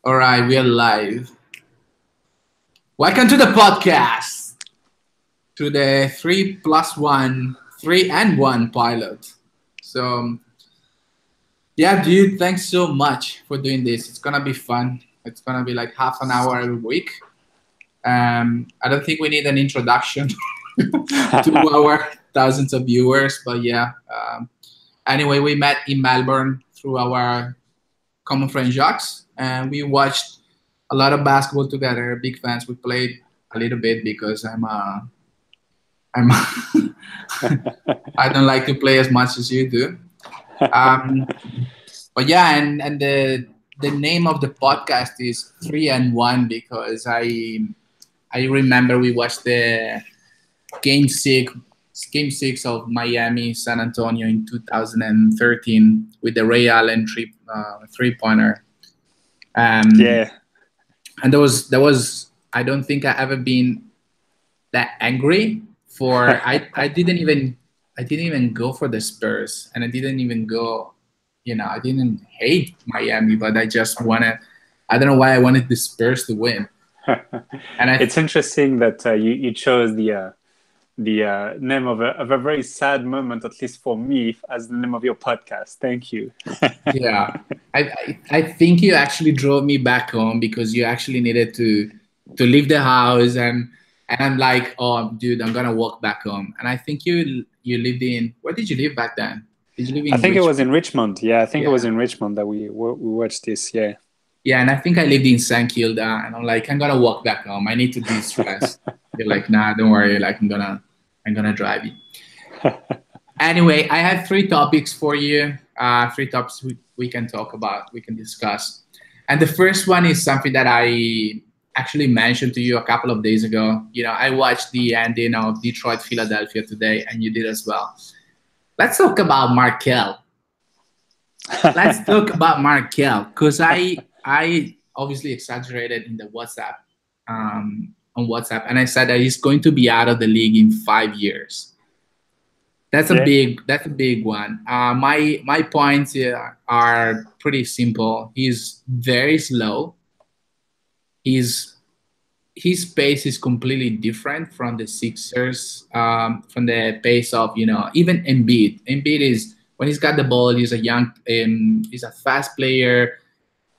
All right, we are live. Welcome to the podcast, to the 3+1 pilot. So, yeah, dude, thanks so much for doing this. It's gonna be fun. It's gonna be like half an hour every week. I don't think we need an introduction to our thousands of viewers, but yeah. Anyway, we met in Melbourne through our common friend Jacques, and we watched a lot of basketball together. Big fans. We played a little bit because I'm I don't like to play as much as you do. Um, but yeah, and the name of the podcast is 3-1 because I remember we watched the game six game six of Miami San Antonio in 2013 with the Ray Allen three pointer. Um, Yeah, and there was I don't think I ever been that angry for I didn't even go for the Spurs, and I didn't even go, I didn't hate Miami, but I don't know why I wanted the Spurs to win. And it's interesting that you chose the name of a very sad moment, at least for me, as the name of your podcast. Thank you. yeah, I think you actually drove me back home because you actually needed to leave the house, and I'm like, oh dude, I'm gonna walk back home. And I think you lived in, where did you live back then? Did you live I in think it was Richmond? in Richmond. Yeah, I think it was Yeah. in Richmond that we watched this. Yeah. Yeah, and I think I lived in St. Kilda, and I'm like, I'm gonna walk back home. I need to de-stress. You're like, nah, don't worry. Like, I'm gonna drive you. Anyway, I have three topics for you. Three topics we can talk about, we can discuss. And the first one is something that I actually mentioned to you a couple of days ago. I watched the ending of Detroit, Philadelphia today, and you did as well. Let's talk about Markelle. Let's talk about Markelle, because I obviously exaggerated in the WhatsApp, on WhatsApp, and I said that he's going to be out of the league in 5 years. Yeah. That's a big one. My points here are pretty simple. He's very slow. His his pace is completely different from the Sixers, from the pace of, even Embiid. Embiid is, when he's got the ball, he's a fast player.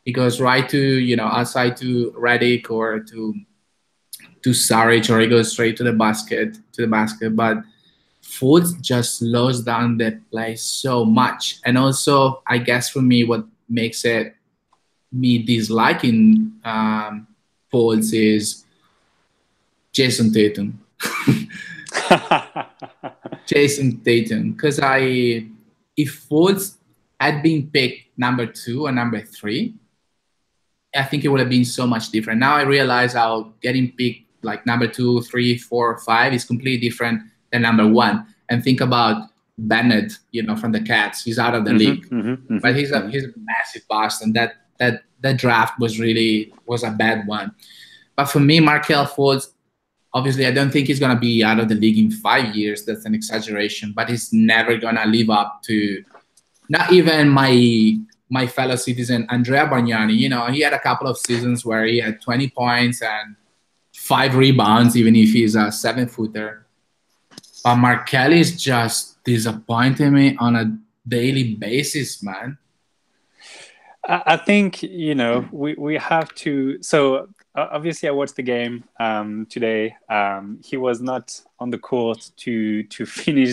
He goes right to, outside to Redick or to Saric, or he goes straight to the basket. But Fultz just slows down the play so much. And also, I guess for me, what makes it me disliking Fultz is Jason Tatum. Jason Tatum, because if Fultz had been picked number 2 or number 3, I think it would have been so much different. Now I realize how getting picked like number 2, 3, 4, 5 is completely different than number 1. And think about Bennett, from the Cats. He's out of the league, but he's a massive bust, and that draft was a bad one. But for me, Markelle Fultz, obviously, I don't think he's gonna be out of the league in 5 years. That's an exaggeration, but he's never gonna live up to, not even my fellow citizen Andrea Bargnani. He had a couple of seasons where he had 20 points and 5 rebounds, even if he's a 7-footer. But Markelle is just disappointing me on a daily basis, man. I think we have to. So obviously, I watched the game today. He was not on the court to finish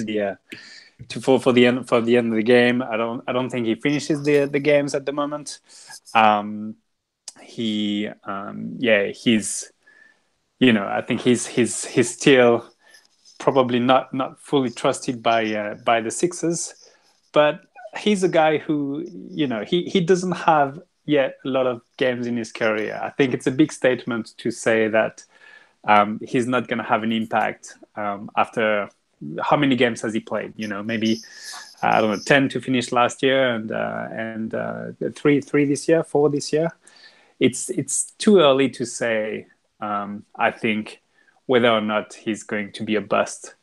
for the end of the game. I don't think he finishes the games at the moment. He's I think he's still probably not fully trusted by the Sixers, but he's a guy who he doesn't have yet a lot of games in his career. I think it's a big statement to say that he's not going to have an impact after how many games has he played? Maybe I don't know, 10 to finish last year, and three this year, 4 this year. It's too early to say. I think whether or not he's going to be a bust.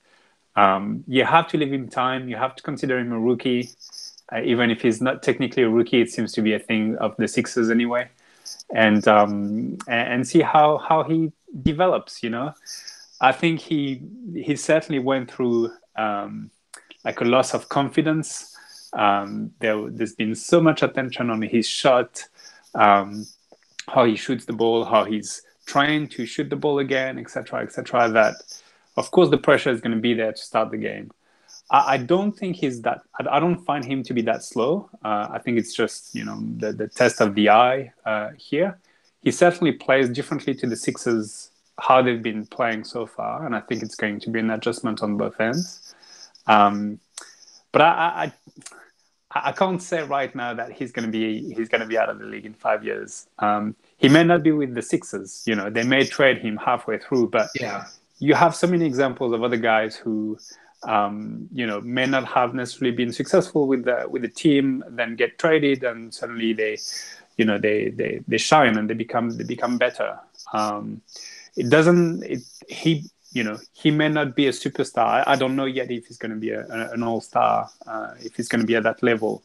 You have to give him time. You have to consider him a rookie. Even if he's not technically a rookie, it seems to be a thing of the Sixers anyway. and see how he develops. I think he certainly went through like a loss of confidence. There's been so much attention on his shot, how he shoots the ball, how he's trying to shoot the ball again, etc., that of course the pressure is going to be there to start the game. I don't think he's that. I don't find him to be that slow. I think it's just the test of the eye here. He certainly plays differently to the Sixers, how they've been playing so far, and I think it's going to be an adjustment on both ends. But I can't say right now that he's going to be out of the league in 5 years. He may not be with the Sixers. They may trade him halfway through, but Yeah. you have so many examples of other guys who may not have necessarily been successful with the team, then get traded, and suddenly they shine and they become better. He may not be a superstar. I don't know yet if he's going to be an all-star, if he's going to be at that level.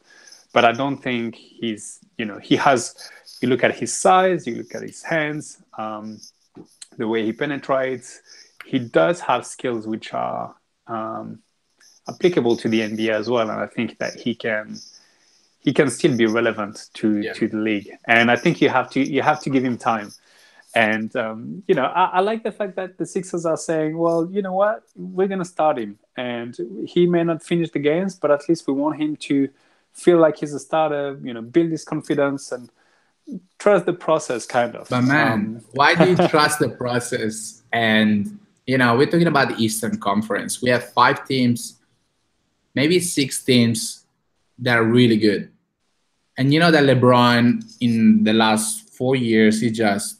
But I don't think he's, he has, you look at his size, you look at his hands, the way he penetrates, he does have skills which are applicable to the NBA as well. And I think that he can still be relevant to the league. And I think you have to give him time. And, I like the fact that the Sixers are saying, well, you know what, we're going to start him. And he may not finish the games, but at least we want him to feel like he's a starter, build his confidence and trust the process, kind of. But man, why do you trust the process? And, we're talking about the Eastern Conference. We have 5 teams, maybe 6 teams that are really good. And that LeBron, in the last 4 years, he just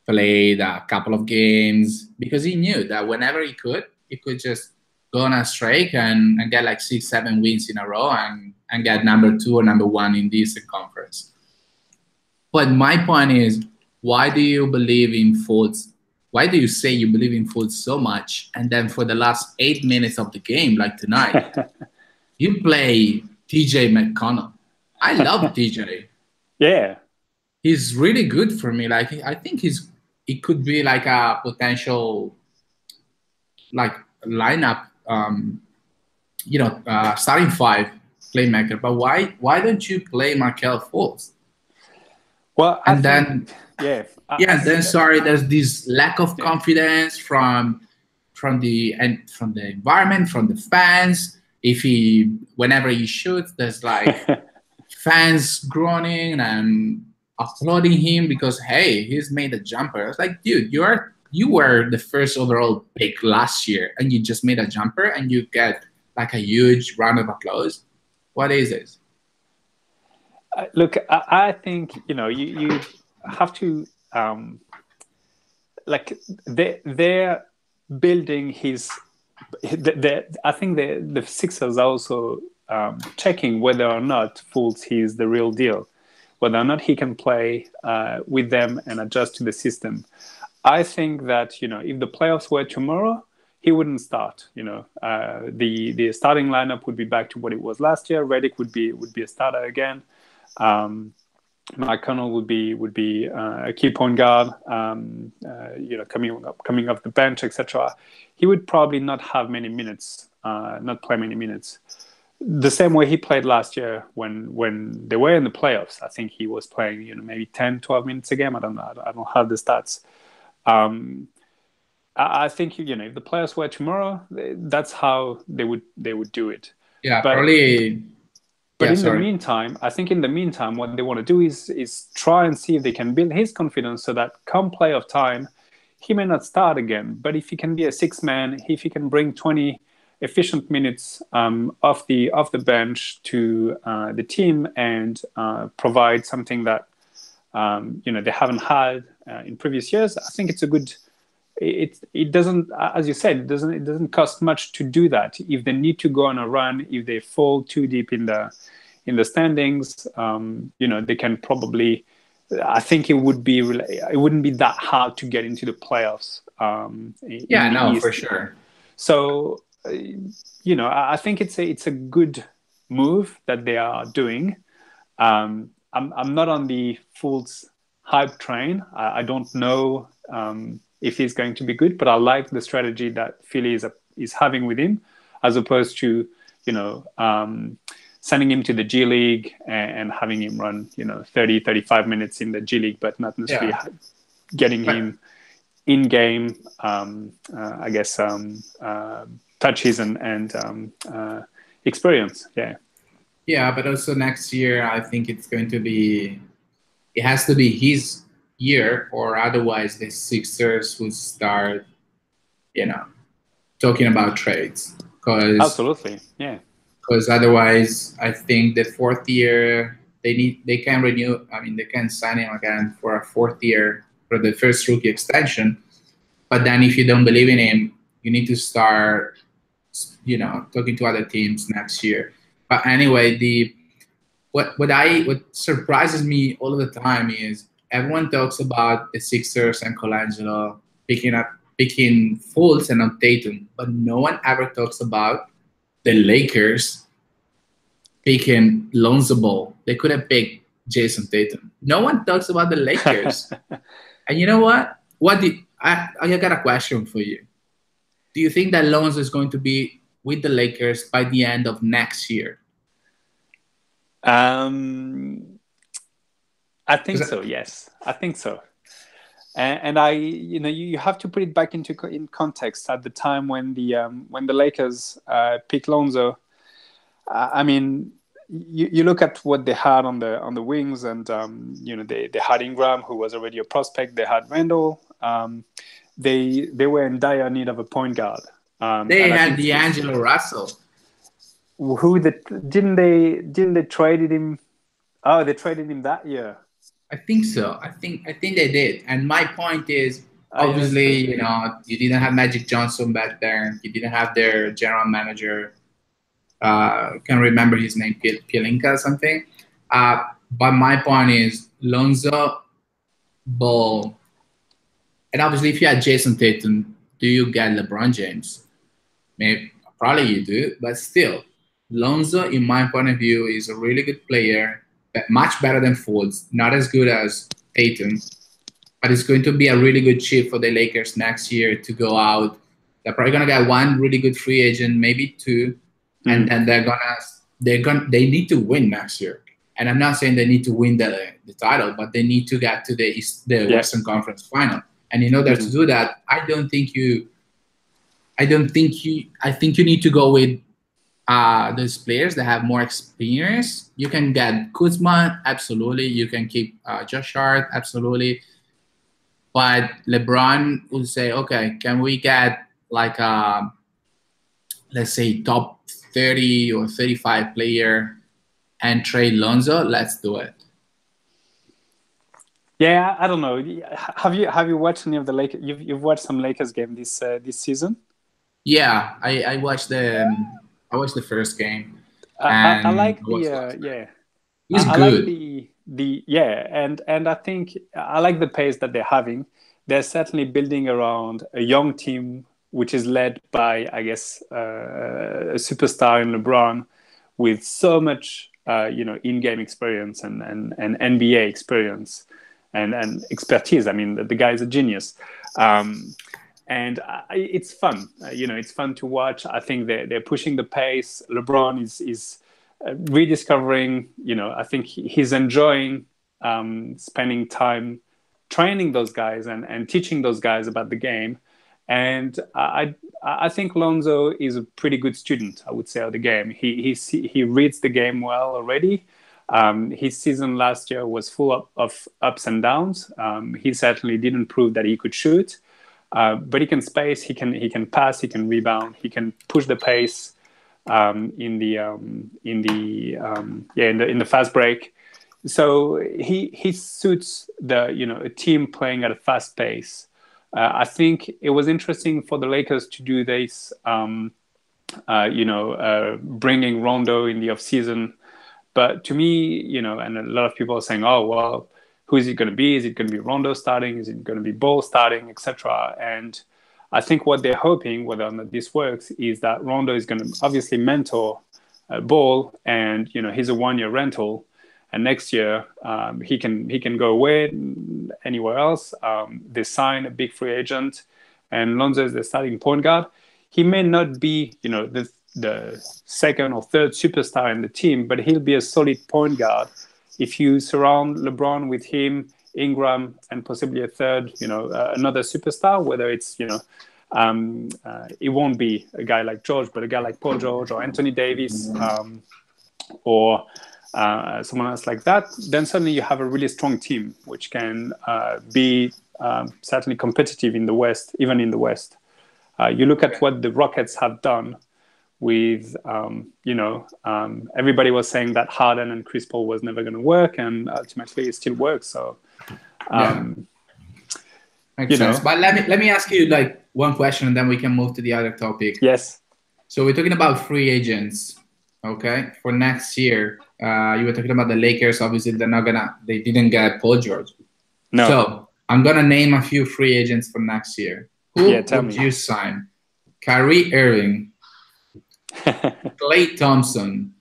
played a couple of games because he knew that whenever he could just go on a streak and get like 6-7 wins in a row and get number 2 or number 1 in the Eastern Conference. But my point is, why do you believe in Fultz? Why do you say you believe in Fultz so much? And then for the last 8 minutes of the game, like tonight, you play TJ McConnell. I love TJ. Yeah. He's really good for me. Like, I think it could be like a potential like lineup, starting 5 playmaker. But why don't you play Markelle Fultz? Well, then there's this lack of confidence from the environment, from the fans. Whenever he shoots, there's like fans groaning and applauding him because, hey, he's made a jumper. It's like, dude, you were the first overall pick last year and you just made a jumper and you get like a huge round of applause. What is this? Look, I think you have to they're building his. I think the Sixers are also checking whether or not Fultz is the real deal, whether or not he can play with them and adjust to the system. I think that if the playoffs were tomorrow, he wouldn't start. The starting lineup would be back to what it was last year. Redick would be a starter again. McConnell would be a key point guard. Coming off the bench, etc. He would probably not have many minutes, not play many minutes. The same way he played last year when they were in the playoffs. I think he was playing maybe 10, 12 minutes a game. I don't know. I don't have the stats. I think if the players were tomorrow, that's how they would do it. Yeah, probably. But in the meantime, what they want to do is try and see if they can build his confidence so that come playoff time, he may not start again. But if he can be a 6-man, if he can bring 20 efficient minutes off the bench to the team and provide something that they haven't had in previous years, I think it's a good. It doesn't, as you said, it doesn't cost much to do that. If they need to go on a run, if they fall too deep in the standings, they can probably. I think it wouldn't be that hard to get into the playoffs. For sure. So, I think it's a good move that they are doing. I'm not on the Fultz hype train. I don't know if he's going to be good, but I like the strategy that Philly is having with him, as opposed to, sending him to the G League and having him run, 30, 35 minutes in the G League, but not necessarily getting him in-game, touches and experience. Yeah. Yeah, but also next year, I think it has to be his year, or otherwise the Sixers will start, talking about trades. Absolutely, yeah. Because otherwise, I think the fourth year they can renew. I mean, they can sign him again for a fourth year for the first rookie extension. But then, if you don't believe in him, you need to start, talking to other teams next year. But anyway, what surprises me all the time is everyone talks about the Sixers and Colangelo picking Fultz and not Tatum, but no one ever talks about the Lakers picking Lonzo Ball. They could have picked Jason Tatum. No one talks about the Lakers. And you know what? I got a question for you. Do you think that Lonzo is going to be with the Lakers by the end of next year? I think so. Yes, I think so. And you have to put it back in context. At the time when the Lakers picked Lonzo, I mean, you look at what they had on the wings, and they had Ingram, who was already a prospect. They had Randall. They were in dire need of a point guard. They had D'Angelo Russell. Didn't they traded him? Oh, they traded him that year. I think so. I think they did. And my point is, obviously, you didn't have Magic Johnson back there. You didn't have their general manager. Can't remember his name, Pelinka or something. But my point is, Lonzo Ball, and obviously, if you had Jason Tatum, do you get LeBron James? Maybe, probably you do, but still, Lonzo, in my point of view, is a really good player. Much better than Fultz, not as good as Tatum, but it's going to be a really good chip for the Lakers next year to go out. They're probably gonna get one really good free agent, maybe two, and then they need to win next year. And I'm not saying they need to win the title, but they need to get to the Western Conference Final. And in order to do that, I think you need to go with those players that have more experience. You can get Kuzma, absolutely. You can keep Josh Hart, absolutely. But LeBron will say, okay, can we get like let's say top 30 or 35 player and trade Lonzo? Let's do it. Yeah, I don't know. Have you watched any of the Lakers? You've watched some Lakers game this season? Yeah, I watched the first game. I like the He's I good. like and I think I like the pace that they're having. They're certainly building around a young team, which is led by, I guess, a superstar in LeBron, with so much in-game experience and NBA experience and expertise. I mean, the guy is a genius. And it's fun. It's fun to watch. I think they're pushing the pace. LeBron is rediscovering. I think he's enjoying spending time training those guys and teaching those guys about the game. And I think Lonzo is a pretty good student, I would say, of the game. He reads the game well already. His season last year was full of ups and downs. He certainly didn't prove that he could shoot. But he can space, he can pass, he can rebound, he can push the pace in the fast break. So he suits a team playing at a fast pace. I think it was interesting for the Lakers to do this, bringing Rondo in the offseason. But to me, and a lot of people are saying, oh well, who is it going to be? Is it going to be Rondo starting? Is it going to be Ball starting, etc.? And I think what they're hoping, whether or not this works, is that Rondo is going to obviously mentor Ball, and he's a one-year rental, and next year he can go away anywhere else. They sign a big free agent, and Lonzo is the starting point guard. He may not be, the second or third superstar in the team, but he'll be a solid point guard if you surround LeBron with him, Ingram, and possibly a third, another superstar. Whether it's, it won't be a guy like George, but a guy like Paul George or Anthony Davis, or someone else like that. Then suddenly you have a really strong team, which can be certainly competitive in the West, even in the West. You look at what the Rockets have done with, everybody was saying that Harden and Chris Paul was never going to work, and ultimately it still works. So, makes sense. But let me ask you like one question, and then we can move to the other topic. Yes. So we're talking about free agents, okay, for next year. You were talking about the Lakers. Obviously, they didn't get Paul George. No. So I'm gonna name a few free agents for next year. Who would you sign? Kyrie Irving, Klay Thompson,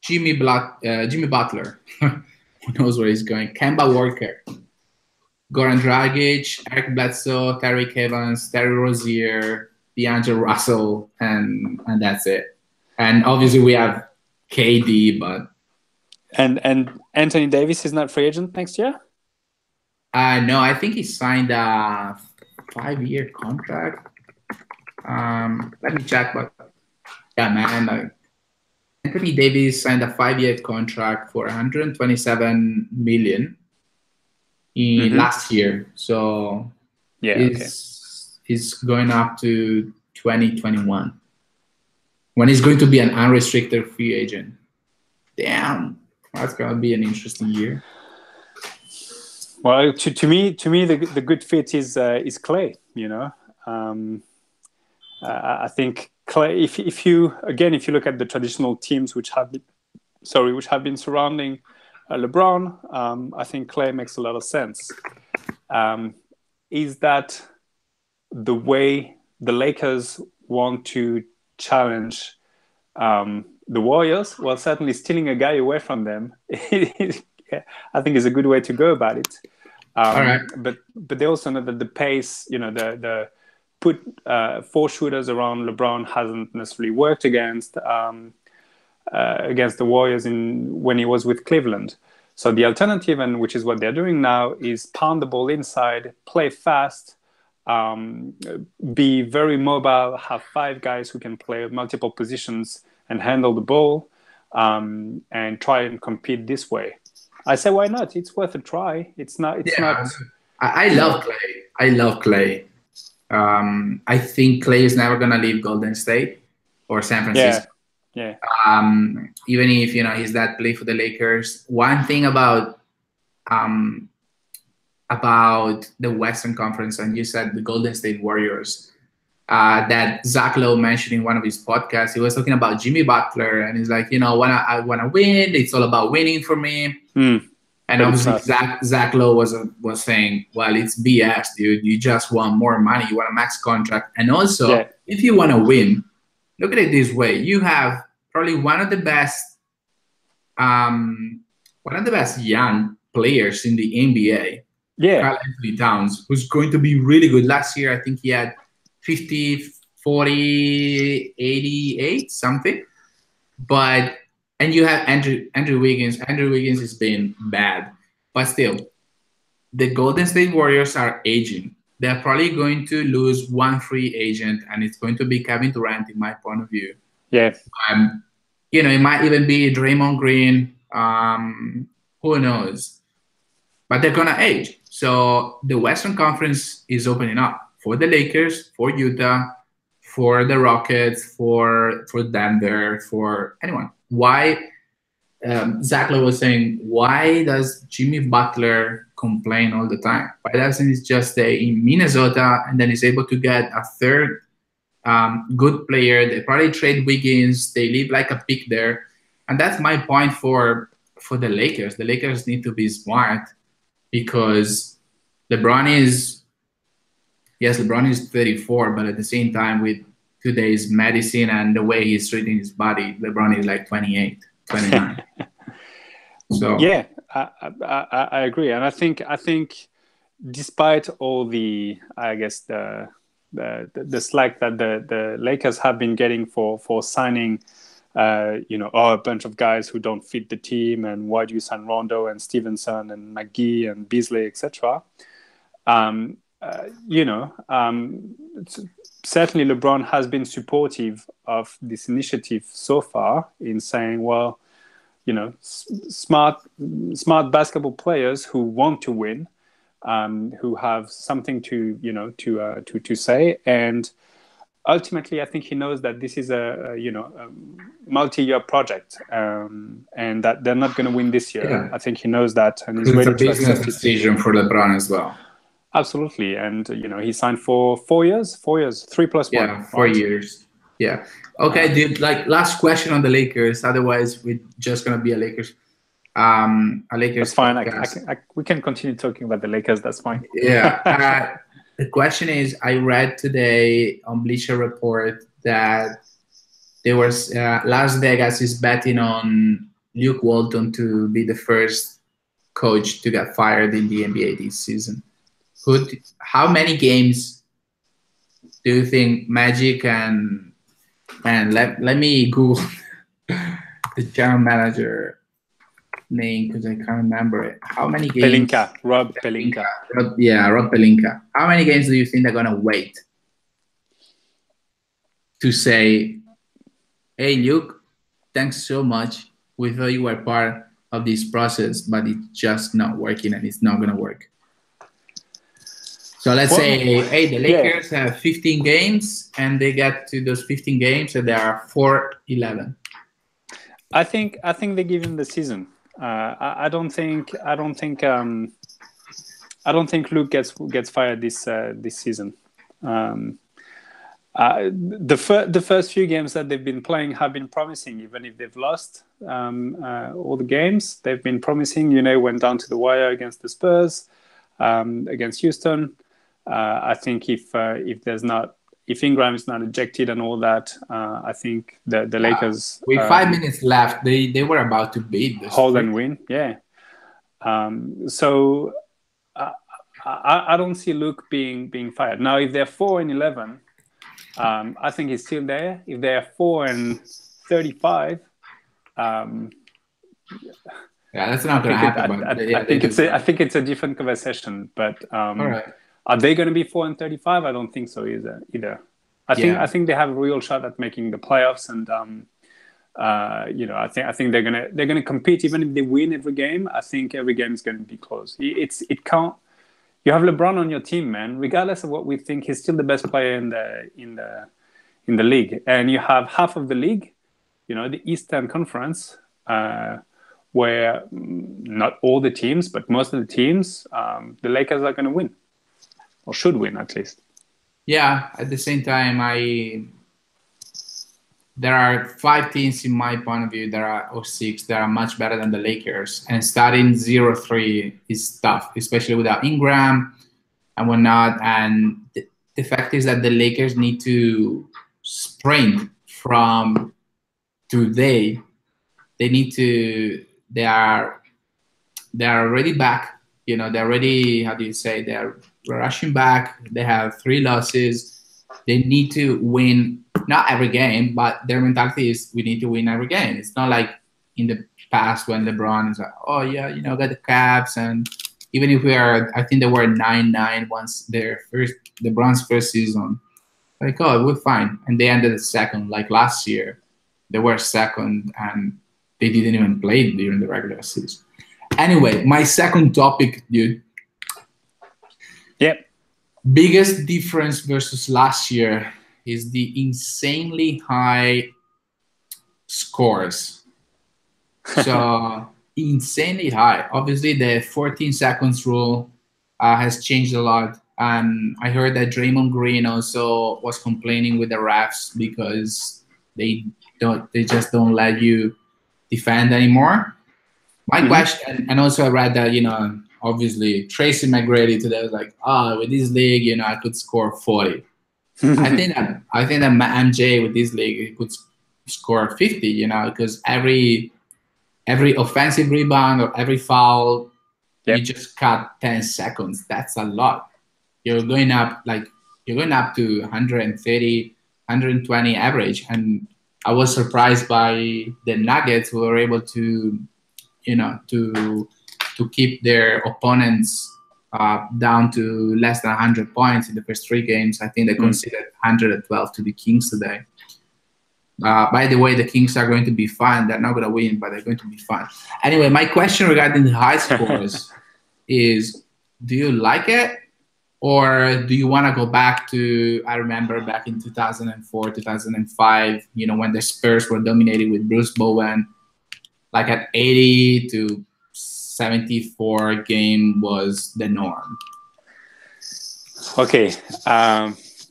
Jimmy Butler. Who knows where he's going? Kemba Walker, Goran Dragic, Eric Bledsoe, Tariq Evans, Terry Rozier, D'Angelo Russell, and that's it. And obviously we have KD, but and Anthony Davis is not free agent next year? No, I think he signed a 5-year contract. Let me check, but yeah, man, Anthony Davis signed a 5-year contract for 127 million in last year. So he's going up to 2021 when he's going to be an unrestricted free agent. Damn, that's gonna be an interesting year. Well, to me, the good fit is Klay. I think Klay. If you look at the traditional teams which have been surrounding LeBron, I think Klay makes a lot of sense. Is that the way the Lakers want to challenge the Warriors? Well, certainly stealing a guy away from them, I think, is a good way to go about it. All right. But they also know that the pace, the put 4 shooters around LeBron hasn't necessarily worked against the Warriors when he was with Cleveland. So the alternative, and which is what they're doing now, is pound the ball inside, play fast, be very mobile, have 5 guys who can play multiple positions and handle the ball, and try and compete this way. I say, why not? It's worth a try. It's not. I love Klay. I love Klay. I think Klay is never gonna leave Golden State or San Francisco. Yeah. Even if he's that play for the Lakers. One thing about the Western Conference, and you said the Golden State Warriors, that Zach Lowe mentioned in one of his podcasts. He was talking about Jimmy Butler, and he's like, when I want to win, it's all about winning for me. And obviously Zach Lowe was saying, well, it's BS, dude. You just want more money. You want a max contract. And also, if you want to win, look at it this way. You have probably one of the best young players in the NBA. Yeah. Karl Anthony Towns, who's going to be really good. Last year, I think he had 50, 40, 88, something. And you have Andrew Wiggins. Andrew Wiggins has been bad. But still, the Golden State Warriors are aging. They're probably going to lose one free agent, and it's going to be Kevin Durant, in my point of view. Yeah. It might even be Draymond Green. Who knows? But they're going to age. So the Western Conference is opening up for the Lakers, for Utah, for the Rockets, for Denver, for anyone. Why? Zach Lowe was saying, why does Jimmy Butler complain all the time? Why doesn't he just stay in Minnesota and then he's able to get a third good player? They probably trade Wiggins. They leave like a pick there. And that's my point for the Lakers. The Lakers need to be smart because LeBron is 34, but at the same time, with today's medicine and the way he's treating his body, LeBron is like 28, 29. So Yeah, I agree, and I think despite all the, I guess, the slack that the Lakers have been getting for signing, a bunch of guys who don't fit the team, and why do you sign Rondo and Stevenson and McGee and Beasley, etc. Certainly LeBron has been supportive of this initiative so far in saying, well, smart basketball players who want to win, who have something to say, and ultimately, I think he knows that this is a multi-year project, and that they're not going to win this year. yeah, I think he knows that, and he's it's a ready to business accept it. decision for LeBron as well. Absolutely, and he signed for 4 years, 3+1. Yeah, 4 years. Yeah. Okay, dude. Like last question on the Lakers. Otherwise, we're just gonna be a Lakers. That's fine. We can continue talking about the Lakers. That's fine. Yeah. The question is, I read today on Bleacher Report that there was Las Vegas is betting on Luke Walton to be the first coach to get fired in the NBA this season. How many games do you think Magic and let me Google the general manager name because I can't remember it. How many games? Rob Pelinka. Rob Pelinka. How many games do you think they're gonna wait to say, "Hey, Luke, thanks so much. We thought you were part of this process, but it's just not working, and it's not gonna work." So let's say, hey, the Lakers have 15 games, and they get to those 15 games, and they are 4-11. I think they give him the season. I don't think Luke gets fired this season. The first few games that they've been playing have been promising, even if they've lost all the games. They've been promising. Went down to the wire against the Spurs, against Houston. I think if Ingram is not ejected and all that, I think the Lakers, with 5 minutes left, they were about to beat the hold and win. Yeah. So I don't see Luke being fired. Now, if they're 4-11, I think he's still there. If they're 4-35, that's not going to happen. I think it's a different conversation. But all right. Are they going to be 4-35? I don't think so either. I think they have a real shot at making the playoffs, and I think they're gonna compete even if they win every game. I think every game is going to be close. It can't. You have LeBron on your team, man. Regardless of what we think, he's still the best player in the league, and you have half of the league, the Eastern Conference, where not all the teams, but most of the teams, the Lakers are going to win. Or should win, at least. Yeah, at the same time, there are 5 teams in my point of view or 6 that are much better than the Lakers. And starting 0-3 is tough, especially without Ingram and whatnot. And the fact is that the Lakers need to sprint from today. They are already back. They're already, how do you say, they're rushing back. They have 3 losses. They need to win, not every game, but their mentality is we need to win every game. It's not like in the past when LeBron is like, oh yeah, got the Cavs, and even if I think they were 9-9 once LeBron's first season. Like, oh, we're fine, and they ended second. Like last year, they were second, and they didn't even play during the regular season. Anyway, my second topic, dude. Yep. Biggest difference versus last year is the insanely high scores. So insanely high. Obviously, the 14 seconds rule has changed a lot. And I heard that Draymond Green also was complaining with the refs because they just don't let you defend anymore. My question, and also I read that, obviously Tracy McGrady today was like, with this league, I could score 40. I think that MJ with this league he could score 50, because every every offensive rebound or every foul, Yep. you just cut 10 seconds. That's a lot. You're going up to 130, 120 average. And I was surprised by the Nuggets, who were able to, to keep their opponents down to less than 100 points in the first 3 games. I think they conceded 112 to the Kings today. By the way, the Kings are going to be fun. They're not going to win, but they're going to be fun. Anyway, my question regarding the high scores is, do you like it? Or do you want to go back to, I remember back in 2004, 2005, when the Spurs were dominating with Bruce Bowen, like at 80 to 74 game was the norm? Okay,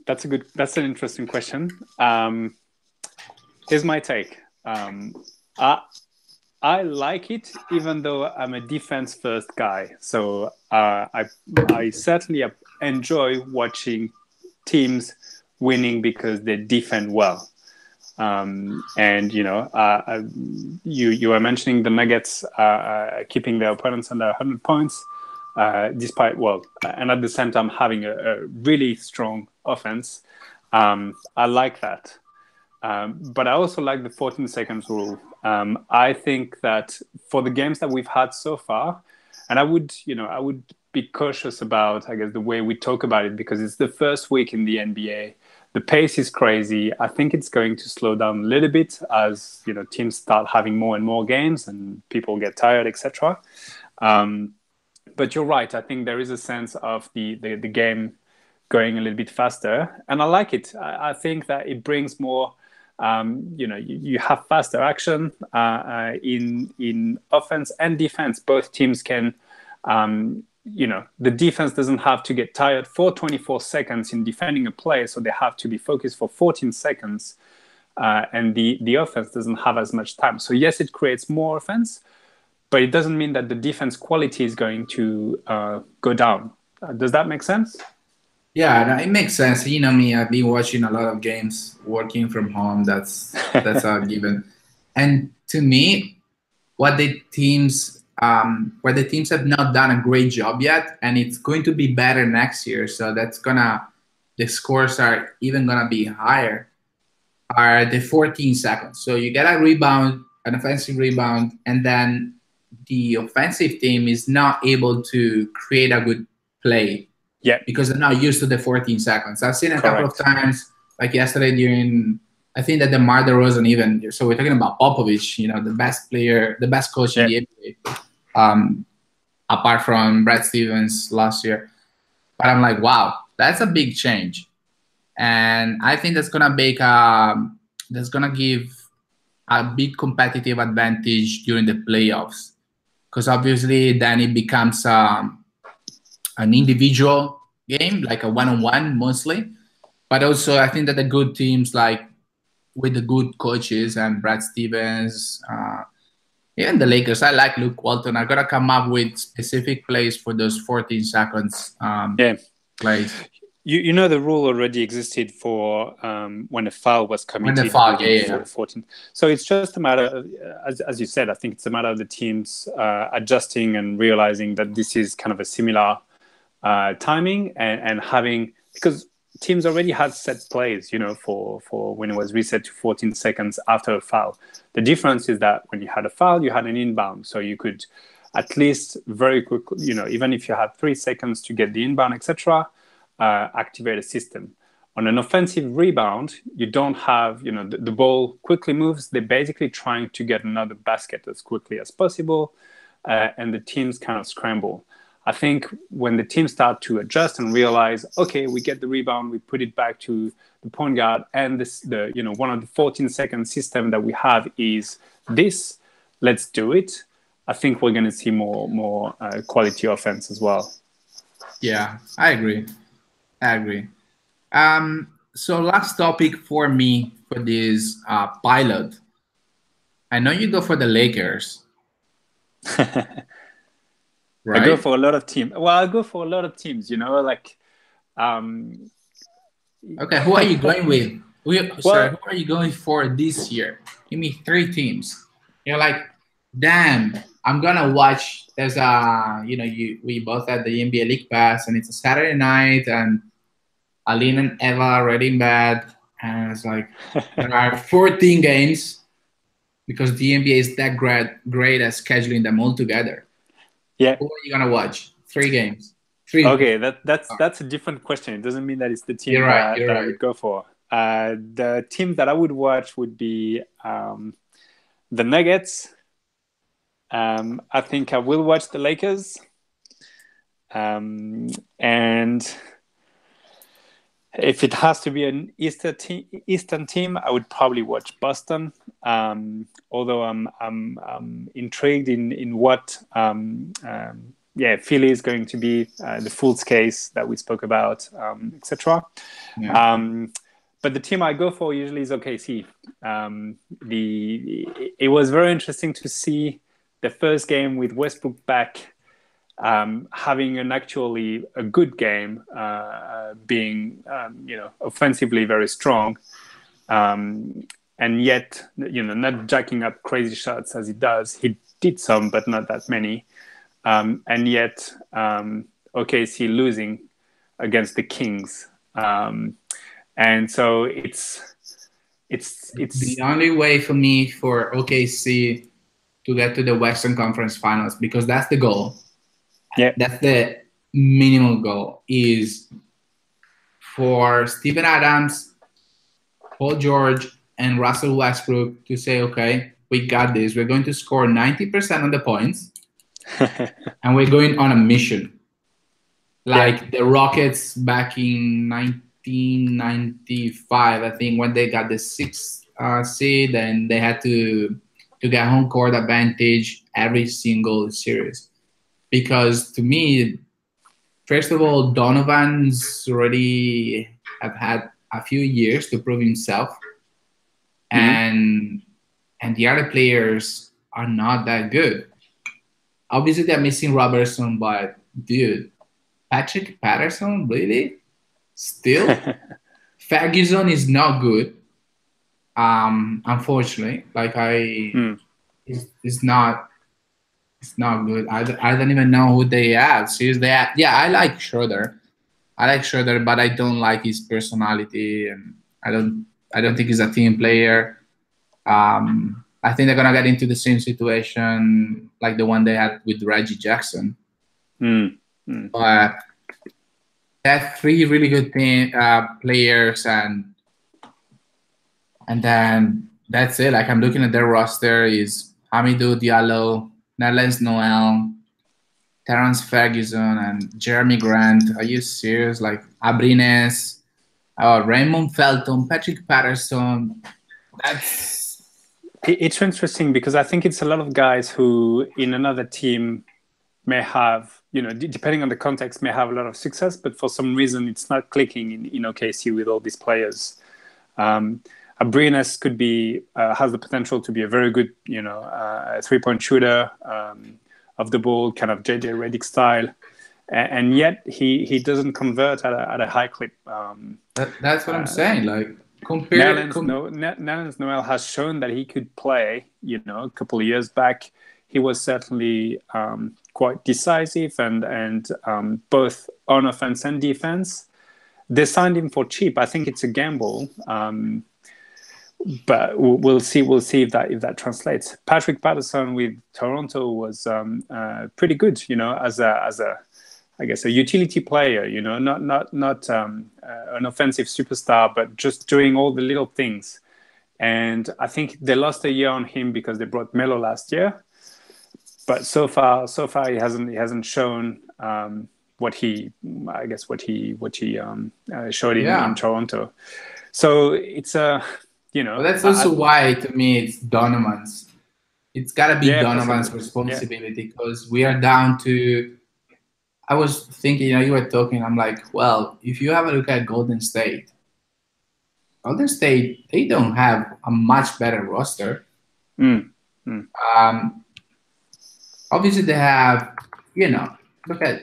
that's an interesting question. Here's my take. I like it, even though I'm a defense-first guy. So I certainly enjoy watching teams winning because they defend well. And you were mentioning the Nuggets keeping their opponents under 100 points, despite and at the same time having a really strong offense. I like that. But I also like the 14 seconds rule. I think that for the games that we've had so far, and I would be cautious about, I guess, the way we talk about it, because it's the first week in the NBA. The pace is crazy. I think it's going to slow down a little bit as teams start having more and more games and people get tired, etc. But you're right. I think there is a sense of the game going a little bit faster, and I like it. I think that it brings more. You have faster action in offense and defense. Both teams can, the defense doesn't have to get tired for 24 seconds in defending a play, so they have to be focused for 14 seconds, and the offense doesn't have as much time. So yes, it creates more offense, but it doesn't mean that the defense quality is going to go down. Does that make sense? Yeah, no, it makes sense. You know me, I've been watching a lot of games working from home. That's a given. And to me, what the teams have not done a great job yet, and it's going to be better next year. So the scores are even gonna be higher, are the 14 seconds. So you get a rebound, an offensive rebound, and then the offensive team is not able to create a good play. Yeah, because they're not used to the 14 seconds. I've seen a couple of times, like yesterday I think that DeMar DeRozan even. So we're talking about Popovich, the best player, the best coach in the NBA, apart from Brad Stevens last year. But I'm like, wow, that's a big change, and I think that's gonna give a big competitive advantage during the playoffs, because obviously then it becomes an individual game, like a one-on-one mostly. But also I think that the good teams, like with the good coaches and Brad Stevens, even the Lakers, I like Luke Walton, are going to come up with specific plays for those 14 seconds plays. The rule already existed for when a foul was committed. 14. So it's just a matter of, as you said, I think it's a matter of the teams adjusting and realizing that this is kind of a similar timing and having, because teams already had set plays, for when it was reset to 14 seconds after a foul. The difference is that when you had a foul, you had an inbound, so you could at least very quickly, even if you had 3 seconds to get the inbound, etc., activate a system. On an offensive rebound, you don't have, the ball quickly moves. They're basically trying to get another basket as quickly as possible, and the teams kind of scramble. I think when the teams start to adjust and realize, okay, we get the rebound, we put it back to the point guard, and one of the 14-second system that we have is this. Let's do it. I think we're going to see more quality offense as well. Yeah, I agree. So last topic for me for this pilot. I know you go for the Lakers. Right? I go for a lot of teams. Well, I go for a lot of teams, like. Okay, who are you going with? Who are you going for this year? Give me 3 teams. You're like, damn, I'm gonna watch. There's a, we both had the NBA League Pass, and it's a Saturday night, and Aline and Eva are already in bed, and it's like there are 14 games because the NBA is that great at scheduling them all together. Yeah. Who are you gonna watch? 3 games. 3. Okay, that's a different question. It doesn't mean that it's the team You're right. I would go for. The team that I would watch would be the Nuggets. I think I will watch the Lakers. And if it has to be an Eastern team, I would probably watch Boston. Although I'm intrigued in what Philly is going to be, the Fultz case that we spoke about, etc. Yeah. But the team I go for usually is OKC. It was very interesting to see the first game with Westbrook back, having a good game, being offensively very strong, and yet not jacking up crazy shots as he does. He did some, but not that many, and yet OKC losing against the Kings, and so it's the only way for me for OKC to get to the Western Conference Finals, because that's the goal. Yeah, that's the minimal goal, is for Steven Adams, Paul George, and Russell Westbrook to say, okay, we got this. We're going to score 90% of the points, and we're going on a mission. Like the Rockets back in 1995, I think, when they got the 6th seed, and they had to get home court advantage every single series. Because to me, first of all, Donovan's already have had a few years to prove himself, and the other players are not that good. Obviously, they're missing Robertson, but dude, Patrick Patterson, really? Still? Ferguson is not good. Unfortunately, it's not good. I don't even know who they have. Seriously, I like Schroeder. But I don't like his personality, and I don't think he's a team player. I think they're gonna get into the same situation like the one they had with Reggie Jackson. But they have 3 really good players, and then that's it. Like, I'm looking at their roster is Hamidou Diallo, Nerlens Noel, Terrence Ferguson, and Jeremy Grant. Are you serious? Like Abrines, Raymond Felton, Patrick Patterson. It's interesting because I think it's a lot of guys who in another team may have, depending on the context, may have a lot of success, but for some reason it's not clicking in OKC with all these players. Abrines could be has the potential to be a very good, 3-point shooter of the ball, kind of JJ Redick style, and yet he doesn't convert at a high clip. That's what I'm saying. Like, Nerlens Noel has shown that he could play. A couple of years back, he was certainly quite decisive and both on offense and defense. They signed him for cheap. I think it's a gamble. But we'll see if that translates. Patrick Patterson with Toronto was pretty good, as a I guess a utility player, not an offensive superstar, but just doing all the little things. And I think they lost a year on him because they brought Melo last year. But so far he hasn't shown what he showed in Toronto. So it's But that's also why, to me, it's Donovan's. It's got to be Donovan's responsibility, because we are down to. I was thinking, you were talking. I'm like, well, if you have a look at Golden State, they don't have a much better roster. Obviously, they have, look at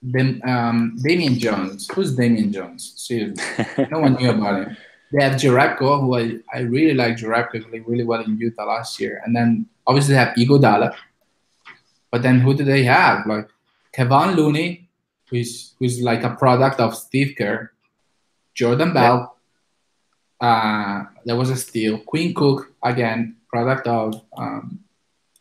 them. Damian Jones. Who's Damian Jones? Seriously, no one knew about him. They have Jerebko, who I really like. Jerebko played really well in Utah last year. And then Obviously, they have Iguodala, but then who do they have? Like Kevon Looney, who's like a product of Steve Kerr, Jordan Bell. There was a steal. Quinn Cook, again, product of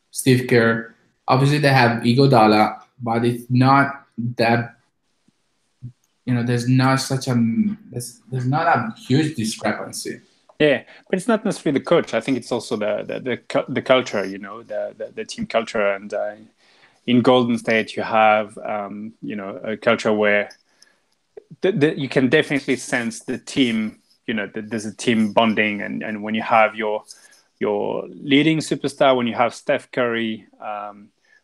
Steve Kerr. Obviously, they have Iguodala, but it's not that. There's not there's not a huge discrepancy. Yeah, but it's not necessarily the coach. I think it's also the culture. The team culture. And in Golden State, you have a culture where you can definitely sense the team. There's a team bonding, and when you have your leading superstar, when you have Steph Curry,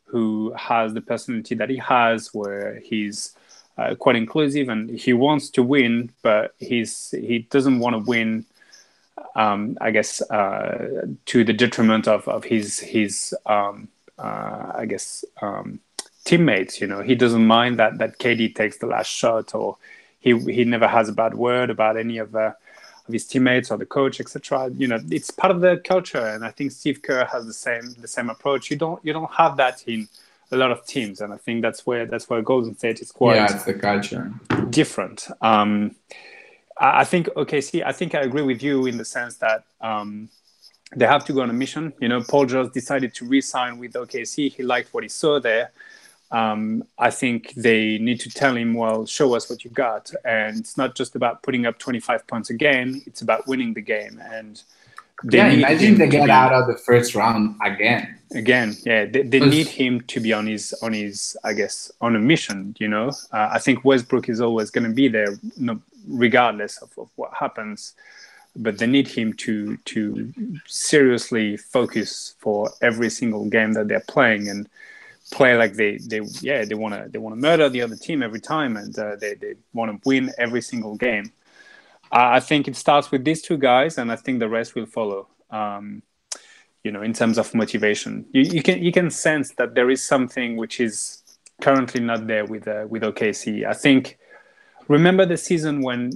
who has the personality that he has, where he's quite inclusive and he wants to win, but he doesn't want to win, I guess, to the detriment of his teammates. He doesn't mind that KD takes the last shot, or he never has a bad word about any of his teammates or the coach, etc. It's part of the culture, and I think Steve Kerr has the same approach. You don't have that in a lot of teams, and I think that's where Golden State is quite it's the culture different. I think OKC. I think I agree with you in the sense that they have to go on a mission. Paul George decided to re-sign with OKC. He liked what he saw there. I think they need to tell him, well, show us what you got. And it's not just about putting up 25 points a game. It's about winning the game. And imagine they get out of the first round again. They need him to be on his I guess, on a mission. I think Westbrook is always going to be there, regardless of what happens. But they need him to seriously focus for every single game that they're playing, and play like they want to murder the other team every time, and they want to win every single game. I think it starts with these two guys, and I think the rest will follow. In terms of motivation, you can sense that there is something which is currently not there with OKC. I think, remember the season when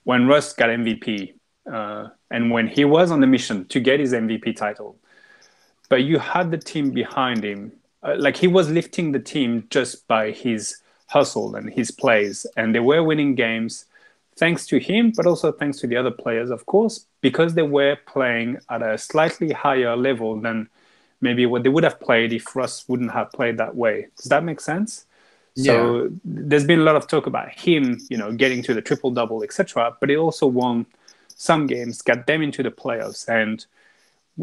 Russ got MVP, and when he was on the mission to get his MVP title, but you had the team behind him. Like, he was lifting the team just by his hustle and his plays, and they were winning games thanks to him, but also thanks to the other players, of course, because they were playing at a slightly higher level than maybe what they would have played if Russ wouldn't have played that way. Does that make sense? Yeah. So there's been a lot of talk about him, getting to the triple-double, etc., but he also won some games, got them into the playoffs. And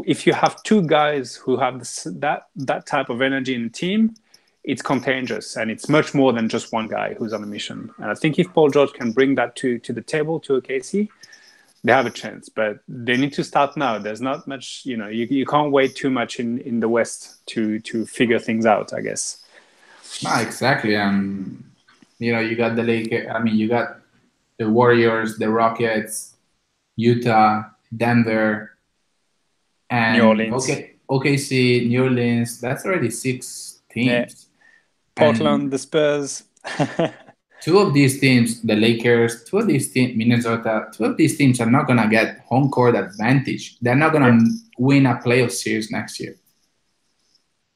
if you have two guys who have that type of energy in the team, it's contagious, and it's much more than just one guy who's on a mission. And I think if Paul George can bring that to the table, to OKC, they have a chance. But they need to start now. There's not much, you can't wait too much in the West to figure things out, I guess. No, exactly. You got the Lakers. You got the Warriors, the Rockets, Utah, Denver, and New Orleans. OKC, New Orleans. That's already 6 teams. Yeah. Portland, the Spurs. 2 of these teams, the Lakers, 2 of these teams, Minnesota, 2 of these teams are not going to get home court advantage. They're not going to win a playoff series next year.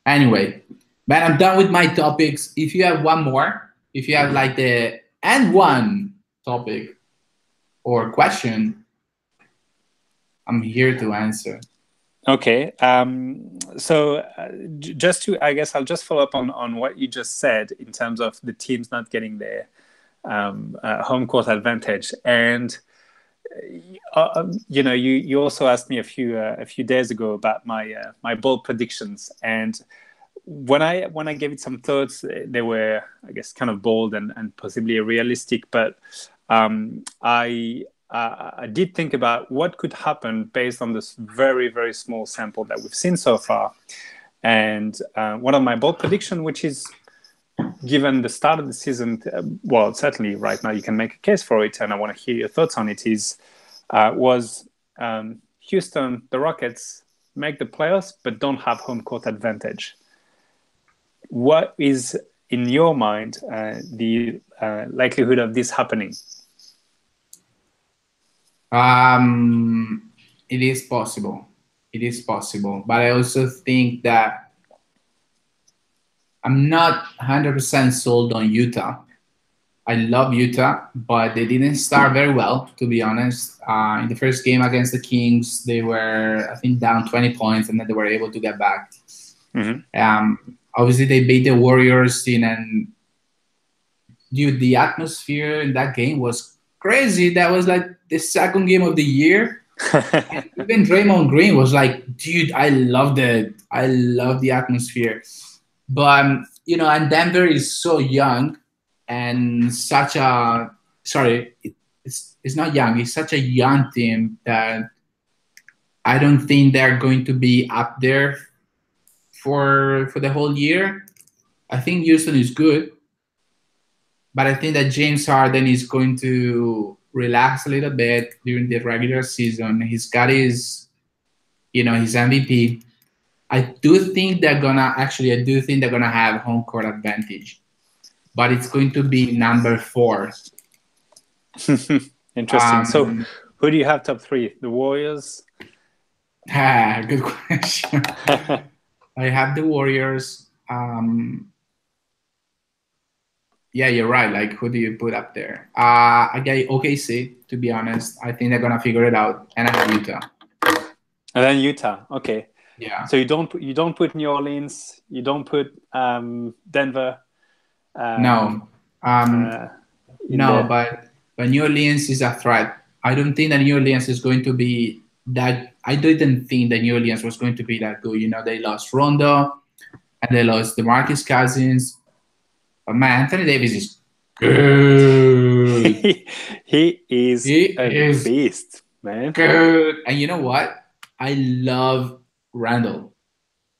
Anyway, man, I'm done with my topics. If you have one more, if you have like the and one topic or question, I'm here to answer. Okay. So just to, I guess I'll just follow up on what you just said in terms of the teams not getting their home court advantage. And, you also asked me a few days ago about my bold predictions. And when I gave it some thoughts, they were, I guess, kind of bold and possibly realistic. But I did think about what could happen based on this very, very small sample that we've seen so far. And one of my bold predictions, which is, given the start of the season, well, certainly right now you can make a case for it, and I want to hear your thoughts on it, was Houston, the Rockets, make the playoffs but don't have home court advantage. What is, in your mind, the likelihood of this happening? It is possible. It is possible. But I also think that I'm not 100% sold on Utah. I love Utah, but they didn't start very well, to be honest. In the first game against the Kings, they were, I think, down 20 points, and then they were able to get back. Obviously, they beat the Warriors and dude, the atmosphere in that game was crazy. That was like the second game of the year. And even Draymond Green was like, dude, I love the atmosphere. But and Denver is so young and such a it's not young. It's such a young team that I don't think they're going to be up there for the whole year. I think Houston is good, but I think that James Harden is going to relax a little bit during the regular season. He's got his MVP. I do think they're gonna have home court advantage, but it's going to be number 4. Interesting. So, who do you have top 3? The Warriors? Good question. I have the Warriors. Yeah, you're right. Like, who do you put up there? I got OKC, to be honest. I think they're going to figure it out. And I have Utah. And then Utah. Okay. Yeah. So you don't put New Orleans. You don't put Denver. No. But New Orleans is a threat. I don't think that New Orleans is going to be that. I didn't think that New Orleans was going to be that good. They lost Rondo and they lost DeMarcus Cousins. But man, Anthony Davis is good. he is a beast, man. Good. And you know what? I love Randall.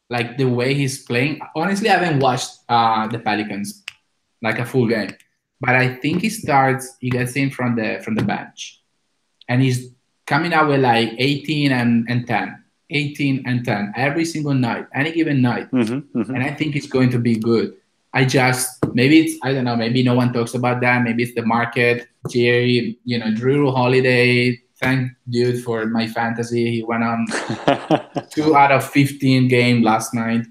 Like the way he's playing. Honestly, I haven't watched the Pelicans like a full game. But I think he gets in from the bench. And he's coming out with like 18 and 10. 18 and 10 every single night, any given night. And I think it's going to be good. I don't know, maybe no one talks about that. Maybe it's the market. Jerry, Drew Holiday, thank dude for my fantasy. He went on 2 out of 15 game last night.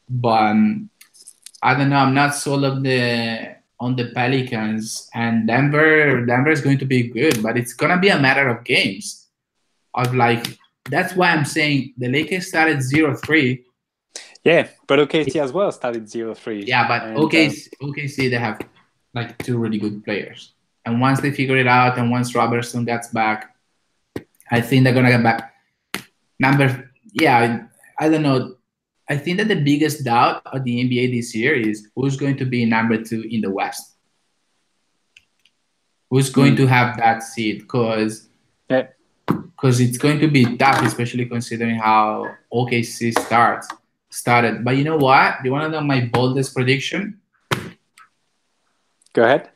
But I don't know. I'm not sold on the Pelicans. And Denver is going to be good, but it's going to be a matter of games. That's why I'm saying the Lakers started 0-3. Yeah, but OKC as well started 0-3. Yeah, but OKC, they have like 2 really good players. And once they figure it out and once Robertson gets back, I think they're going to get back. I don't know. I think that the biggest doubt of the NBA this year is who's going to be number 2 in the West. Who's going to have that seed? Because it's going to be tough, especially considering how OKC started. But you know what? Do you want to know my boldest prediction? Go ahead.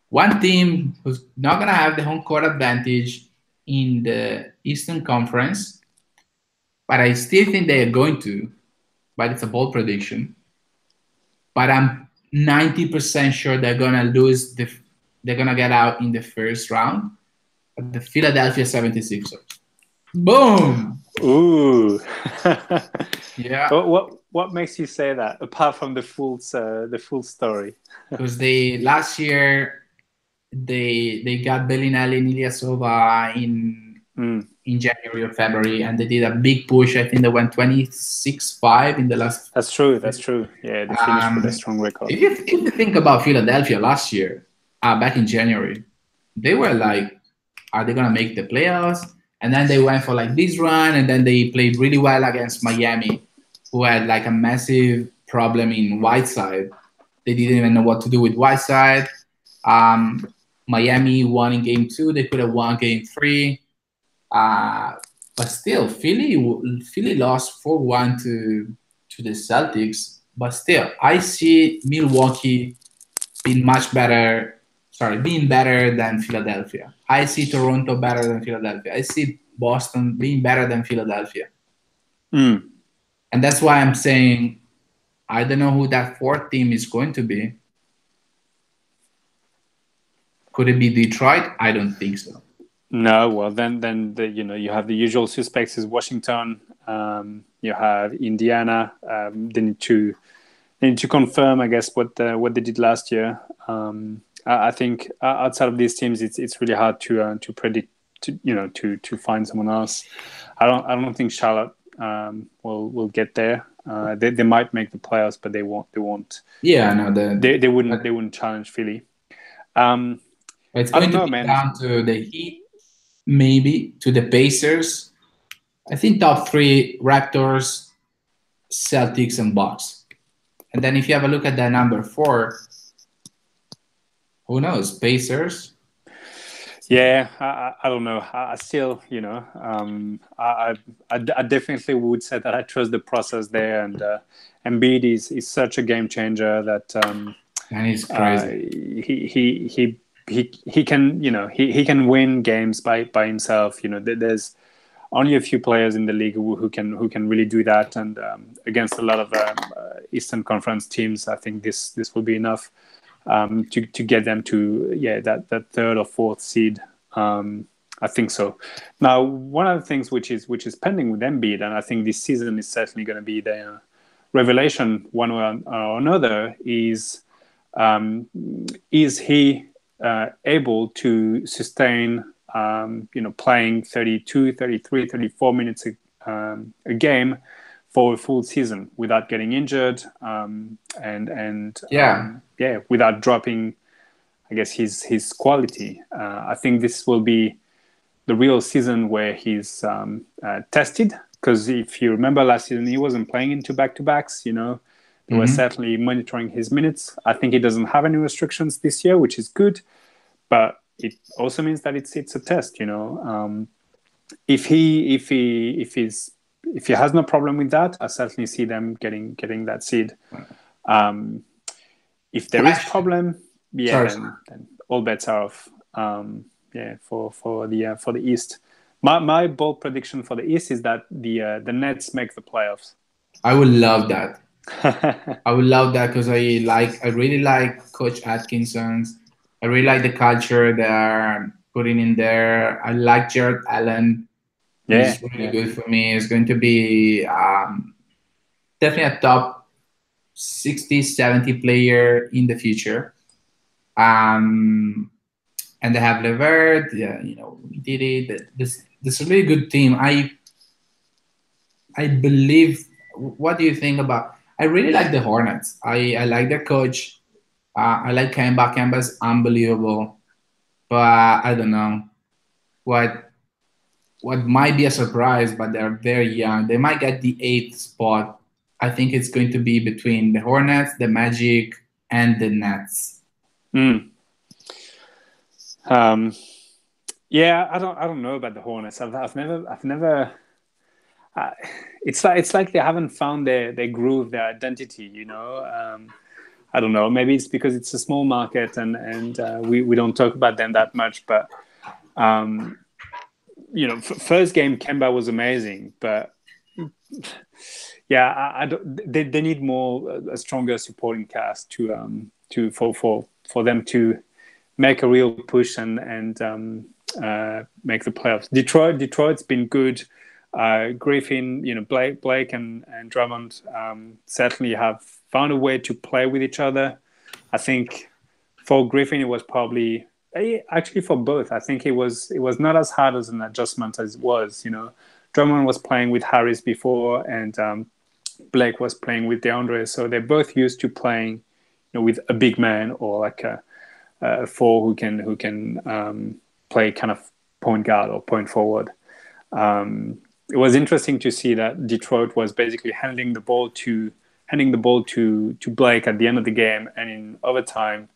One team who's not going to have the home court advantage in the Eastern Conference, but I still think they are going to, but it's a bold prediction. But I'm 90% sure they're going to lose. They're going to get out in the first round. The Philadelphia 76ers. Boom! Ooh. Yeah. What makes you say that, apart from the full story? Because last year they got Bellinelli and Ilyasova in January or February, and they did a big push. I think they went 26-5 in the last. That's true. Yeah, they finished with a strong record. If you think about Philadelphia last year, back in January, they were like, are they gonna make the playoffs? And then they went for like this run, and then they played really well against Miami, who had like a massive problem in Whiteside. They didn't even know what to do with Whiteside. Miami won in game 2. They could have won game 3. But still, Philly lost 4-1 to the Celtics. But still, I see Milwaukee being better than Philadelphia. I see Toronto better than Philadelphia. I see Boston being better than Philadelphia. And that's why I'm saying I don't know who that 4th team is going to be. Could it be Detroit? I don't think so. No, well then you have the usual suspects is Washington. You have Indiana. They need to confirm, I guess, what they did last year. I think outside of these teams, it's really hard to predict. To find someone else. I don't think Charlotte will get there. They might make the playoffs, but they won't. They won't. Yeah, no, They wouldn't challenge Philly. it's I going don't to know, be man. down to the Heat, maybe to the Pacers. I think top three: Raptors, Celtics, and Bucks. And then if you have a look at that number four, who knows? Pacers. Yeah, I don't know. I still, I definitely would say that I trust the process there, and Embiid is such a game changer that And it's crazy. he can he can win games by himself. There's only a few players in the league who can really do that, and against a lot of Eastern Conference teams, I think this will be enough. To get them to that third or fourth seed. I think so. Now, one of the things which is pending with Embiid, and I think this season is certainly going to be the revelation one way or another, is he able to sustain playing 32, 33, 34 minutes a game for a full season without getting injured, without dropping, I guess, his quality. I think this will be the real season where he's tested. Because if you remember last season, he wasn't playing into back-to-backs. They were certainly monitoring his minutes. I think he doesn't have any restrictions this year, which is good. But it also means that it's a test. If he has no problem with that, I certainly see them getting that seed. If there is problem, then all bets are off. For the East. My bold prediction for the East is that the Nets make the playoffs. I would love that. I would love that because I really like Coach Atkinson's. I really like the culture they're putting in there. I like Jared Allen. He's really good for me. It's going to be definitely a top 60, 70 player in the future. And they have Levert. Yeah, Didi. This is a really good team. I believe. What do you think about? I really like the Hornets. I like their coach. I like Kemba. Kemba's unbelievable. But I don't know what might be a surprise, but they're very young. They might get the 8th spot. I think it's going to be between the Hornets, the Magic, and the Nets. Yeah, I don't know about the Hornets. I've never. It's like they haven't found their groove, their identity. I don't know. Maybe it's because it's a small market and we don't talk about them that much. But first game Kemba was amazing, but I don't. They need a stronger supporting cast for them to make a real push and make the playoffs. Detroit's been good. Griffin, Blake and Drummond certainly have found a way to play with each other. I think for Griffin it was probably actually for both. I think it was not as hard as an adjustment as it was. Drummond was playing with Harris before, and Blake was playing with DeAndre, so they're both used to playing with a big man or like a four who can play kind of point guard or point forward. It was interesting to see that Detroit was basically handing the ball to Blake at the end of the game and in overtime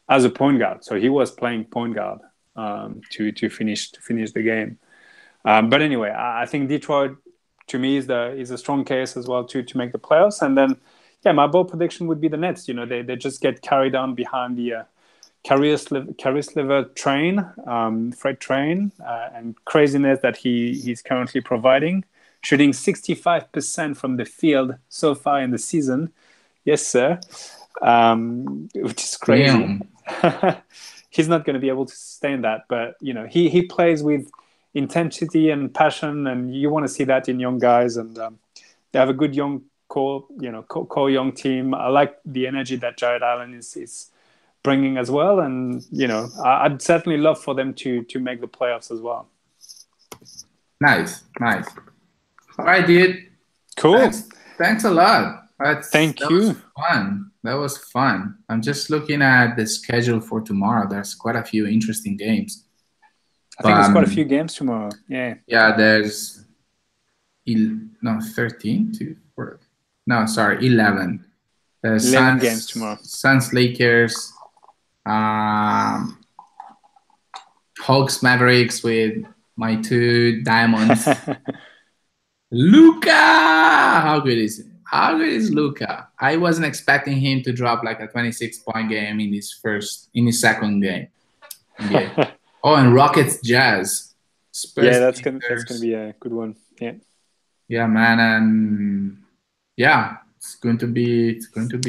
as a point guard. So he was playing point guard to finish the game. But anyway, I think Detroit to me is a strong case as well to make the playoffs. And then my bold prediction would be the Nets. They just get carried on behind the Caris LeVert train, freight train, and craziness that he's currently providing, shooting 65% from the field so far in the season. Yes, sir. Which is crazy. he's not going to be able to sustain that. But he plays with intensity and passion, and you want to see that in young guys. And they have a good young core young team. I like the energy that Jared Allen is bringing as well, and I'd certainly love for them to make the playoffs as well. Nice. All right, dude. Cool. Thanks a lot. Thank you. That was fun. I'm just looking at the schedule for tomorrow. There's quite a few interesting games. I think there's quite a few games tomorrow. Yeah. Yeah, there's 13, 2, 4. No, sorry, 11. There's 11 games tomorrow. Suns, Lakers, Hawks, Mavericks with my 2 diamonds. Luka! How good is it? How good is Luka? I wasn't expecting him to drop like a 26-point game in his second game. Yeah. Oh, and Rockets Jazz. Spurs, yeah, that's gonna be a good one. Yeah. Yeah, man, and yeah, it's going to be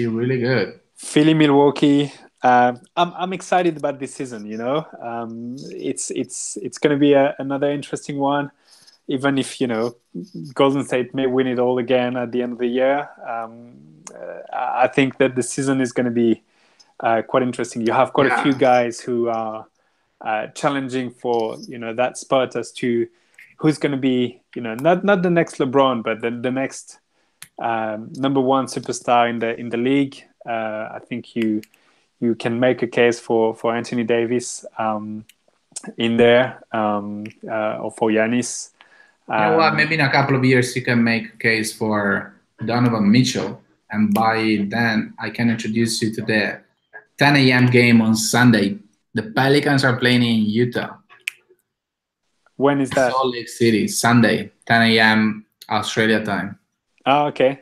really good. Philly, Milwaukee. I'm excited about this season. It's going to be another interesting one. Even if Golden State may win it all again at the end of the year, I think that the season is going to be quite interesting. You have quite a few guys who are challenging for that spot as to who's going to be not the next LeBron, but the next number one superstar in the league. I think you can make a case for Anthony Davis in there or for Giannis. You know what? Maybe in a couple of years you can make a case for Donovan Mitchell, and by then I can introduce you to the 10 a.m. game on Sunday. The Pelicans are playing in Utah. When is that? Salt Lake City, Sunday, 10 a.m. Australia time. Oh, okay.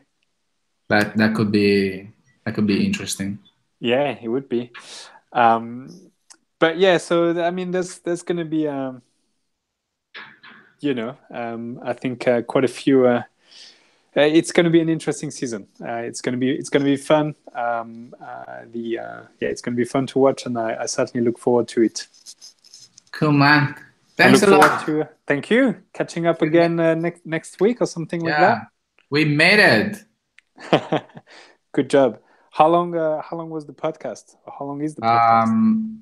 That could be interesting. Yeah, it would be. But yeah, so I mean, there's going to be I think quite a few. It's going to be an interesting season. It's going to be fun. It's going to be fun to watch, and I certainly look forward to it. Cool, man. Thanks a lot. Thank you. Catching up again next week or something like that. We made it. Good job. How long was the podcast? Or how long is the podcast?